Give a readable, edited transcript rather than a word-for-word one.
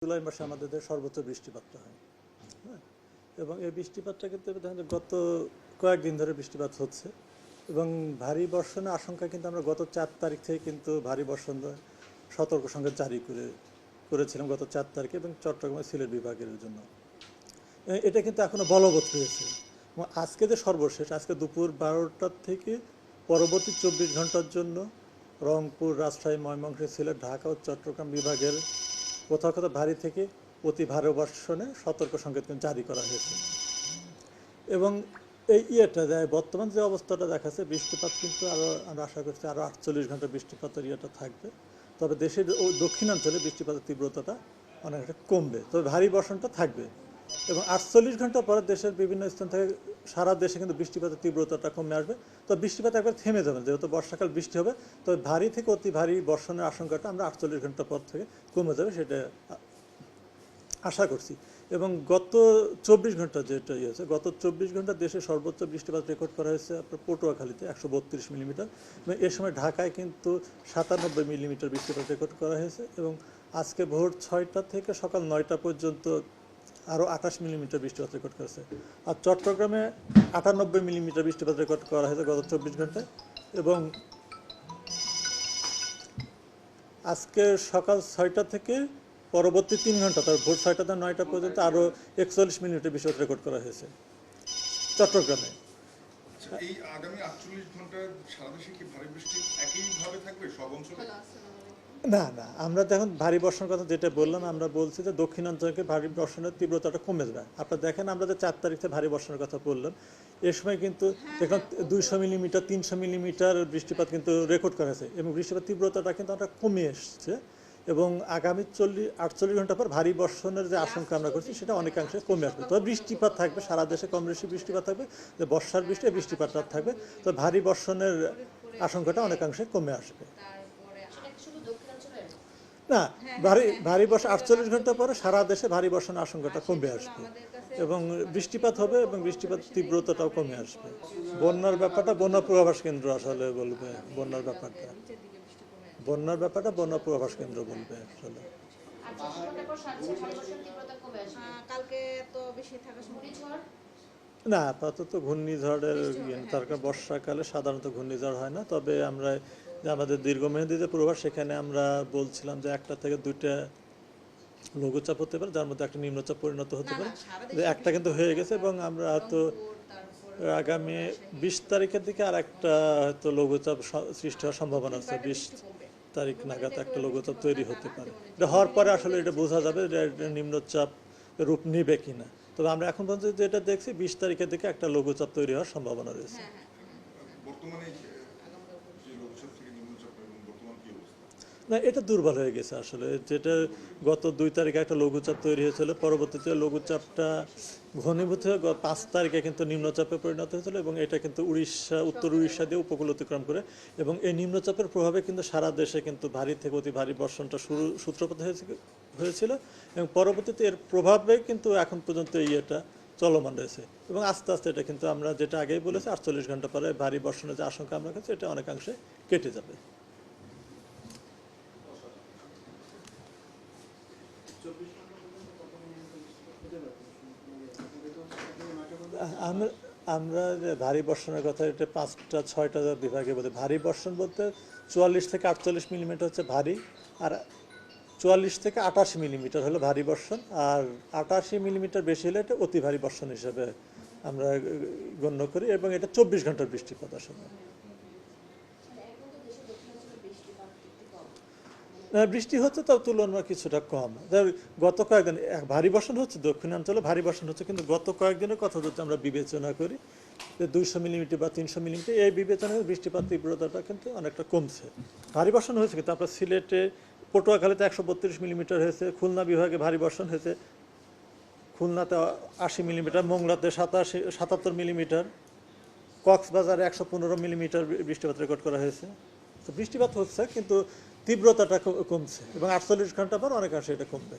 জুলাই মাসে আমাদের দেশে সর্বোচ্চ বৃষ্টিপাতটা হয়, হ্যাঁ। এবং এই বৃষ্টিপাতটা কিন্তু দেখেন গত কয়েকদিন ধরে বৃষ্টিপাত হচ্ছে এবং ভারী বর্ষণের আশঙ্কা কিন্তু আমরা গত 4 তারিখ থেকে কিন্তু ভারী বর্ষণ সতর্ক সংকেত জারি করেছিলাম গত 4 তারিখে এবং চট্টগ্রাম সিলেট বিভাগের জন্য। এটা কিন্তু এখনও বলবৎ রয়েছে। আজকে যে সর্বশেষ আজকে দুপুর 12টার থেকে পরবর্তী 24 ঘন্টার জন্য রংপুর, রাজশাহী, ময়মনসিংহ, সিলেট, ঢাকা ও চট্টগ্রাম বিভাগের কোথাও কোথাও ভারী থেকে অতি ভারী বর্ষণে সতর্ক সংকেত জারি করা হয়েছে। এবং এই বর্তমান যে অবস্থাটা দেখাচ্ছে, বৃষ্টিপাত কিন্তু আরও আমরা আশা করছি আরও 48 ঘন্টা বৃষ্টিপাতের থাকবে। তবে দেশের দক্ষিণাঞ্চলে বৃষ্টিপাতের তীব্রতাটা অনেকটা কমবে, তবে ভারী বর্ষণটা থাকবে। এবং 48 ঘন্টা পরে দেশের বিভিন্ন স্থান থেকে সারা দেশে কিন্তু বৃষ্টিপাতের তীব্রতাটা কমে আসবে। তো বৃষ্টিপাত একবার থেমে যাবে, যেহেতু বর্ষাকাল বৃষ্টি হবে, তবে ভারী থেকে অতি ভারী বর্ষণের আশঙ্কাটা আমরা 48 ঘন্টা পর থেকে কমে যাবে, সেটা আশা করছি। এবং গত 24 ঘন্টা যেটা হয়েছে, গত 24 ঘন্টা দেশে সর্বোচ্চ বৃষ্টিপাত রেকর্ড করা হয়েছে আপনার পটুয়াখালীতে 132 মিলিমিটার, এবং এ সময় ঢাকায় কিন্তু 97 মিলিমিটার বৃষ্টিপাত রেকর্ড করা হয়েছে। এবং আজকে ভোর 6টা থেকে সকাল 9টা পর্যন্ত আরও 28 মিলিমিটার বৃষ্টিপাত রেকর্ড করেছে। আর চট্টগ্রামে 98 মিলিমিটার বৃষ্টিপাত রেকর্ড করা হয়েছে গত 24 ঘন্টায়। এবং আজকে সকাল 6টা থেকে পরবর্তী 3 ঘন্টা, তার ভোর 6টা থেকে 9টা পর্যন্ত আরও 41 মিনিটের বৃষ্টিপাত রেকর্ড করা হয়েছে চট্টগ্রামে। এই আগামী 48 ঘন্টায় সারা দেশে কি ভারী বৃষ্টি একইভাবে থাকবে সব অঞ্চলে? না না, আমরা দেখুন ভারী বর্ষণের কথা যেটা বললাম, আমরা বলছি যে দক্ষিণাঞ্চলকে ভারী বর্ষণের তীব্রতাটা কমে যাবে। আপনারা দেখেন, আমরা যে 4 তারিখে ভারী বর্ষণের কথা বললাম, এ সময় কিন্তু দেখুন 200 মিলিমিটার 300 মিলিমিটার বৃষ্টিপাত কিন্তু রেকর্ড করা হয়েছে এবং বৃষ্টিপাত তীব্রতাটা কিন্তু অনেকটা কমে এসছে। এবং আগামী 48 ঘন্টা পর ভারী বর্ষণের যে আশঙ্কা আমরা করছি, সেটা অনেকাংশে কমে আসবে। তবে বৃষ্টিপাত থাকবে, সারা দেশে কম বেশি বৃষ্টিপাত থাকবে, যে বর্ষার বৃষ্টিপাতটা থাকবে, তো ভারী বর্ষণের আশঙ্কাটা অনেকাংশে কমে আসবে। না, ভারী বর্ষা 48 ঘন্টা পরে সারা দেশে ভারী বর্ষণের আশঙ্কাটা কমে আসবে এবং বৃষ্টিপাত হবে এবং বৃষ্টিপাত তীব্রতাটাও কমে আসবে। বন্যার ব্যাপারটা বন্যা পূর্বাভাস কেন্দ্র আসলে বলবে। বন্যার ব্যাপারটা বন্যা পূর্বাভাস কেন্দ্র বলবে আসলে। না, আপাতত ঘূর্ণিঝড়ের তার বর্ষাকালে সাধারণত ঘূর্ণিঝড় হয় না। তবে আমরা যে আমাদের দীর্ঘমেয়াদী যে পূর্বাভাস, সেখানে আমরা বলছিলাম যে 1টা থেকে 2টা লঘুচাপ হতে পারে, যার মধ্যে একটা নিম্নচাপ পরিণত হতে পারে। যে একটা কিন্তু হয়ে গেছে এবং আমরা হয়তো আগামী 20 তারিখের দিকে আর একটা হয়তো লঘুচাপ সৃষ্টি হওয়ার সম্ভাবনা আছে। 20 তারিখ নাগাদ একটা লঘুচাপ তৈরি হতে পারে। এটা হওয়ার পরে আসলে এটা বোঝা যাবে যে নিম্নচাপ রূপ নেবে কিনা। তবে আমরা এখন পর্যন্ত যেটা দেখছি, 20 তারিখের দিকে একটা লঘুচাপ তৈরি হওয়ার সম্ভাবনা রয়েছে। না, এটা দুর্বল হয়ে গেছে আসলে। যেটা গত 2 তারিখে একটা লঘুচাপ তৈরি হয়েছিল, পরবর্তীতে লঘুচাপটা ঘনীভূত হয়ে 5 তারিখে কিন্তু নিম্নচাপে পরিণত হয়েছিল এবং এটা কিন্তু উত্তর উড়িষ্যা দিয়ে উপকূল অতিক্রম করে। এবং এই নিম্নচাপের প্রভাবে কিন্তু সারা দেশে কিন্তু ভারী থেকে অতি ভারী বর্ষণটা সূত্রপাত হয়েছিল এবং পরবর্তীতে এর প্রভাবে কিন্তু এখন পর্যন্ত এটা চলমান রয়েছে। এবং আস্তে আস্তে এটা কিন্তু আমরা যেটা আগেই বলেছি, 48 ঘন্টা পরে ভারী বর্ষণের যে আশঙ্কা আমরা করছি, এটা অনেকাংশে কেটে যাবে। আমরা যে ভারী বর্ষণের কথা, এটা 5টা 6টা বিভাগে বলতে ভারী বর্ষণ বলতে 44 থেকে 48 মিলিমিটার হচ্ছে ভারী, আর 44 থেকে 88 মিলিমিটার হলো ভারী বর্ষণ, আর 88 মিলিমিটার বেশি হলে এটা অতি ভারী বর্ষণ হিসেবে আমরা গণ্য করি। এবং এটা 24 ঘন্টার বৃষ্টিপাত আসলে। বৃষ্টি হচ্ছে, তাও তুলনায় কিছুটা কম। গত কয়েকদিন ভারী বর্ষণ হচ্ছে, দক্ষিণাঞ্চলে ভারী বর্ষণ হচ্ছে, কিন্তু গত কয়েকদিনের কথা যদি আমরা বিবেচনা করি, যে 200 মিলিমিটার বা 300 মিলিমিটার, এই বিবেচনায় বৃষ্টিপাত তীব্রতাটা কিন্তু অনেকটা কমছে। ভারী বর্ষণ হয়েছে, কিন্তু আপনার সিলেটে পটুয়াখালীতে 132 মিলিমিটার হয়েছে, খুলনা বিভাগে ভারী বর্ষণ হয়েছে, খুলনাতে 80 মিলিমিটার, মোংলাতে 77 মিলিমিটার, কক্সবাজারে 115 মিলিমিটার বৃষ্টিপাত রেকর্ড করা হয়েছে। তো বৃষ্টিপাত হচ্ছে, কিন্তু তীব্রতাটা কমছে এবং 48 ঘন্টা পর অনেকাংশে এটা কমবে।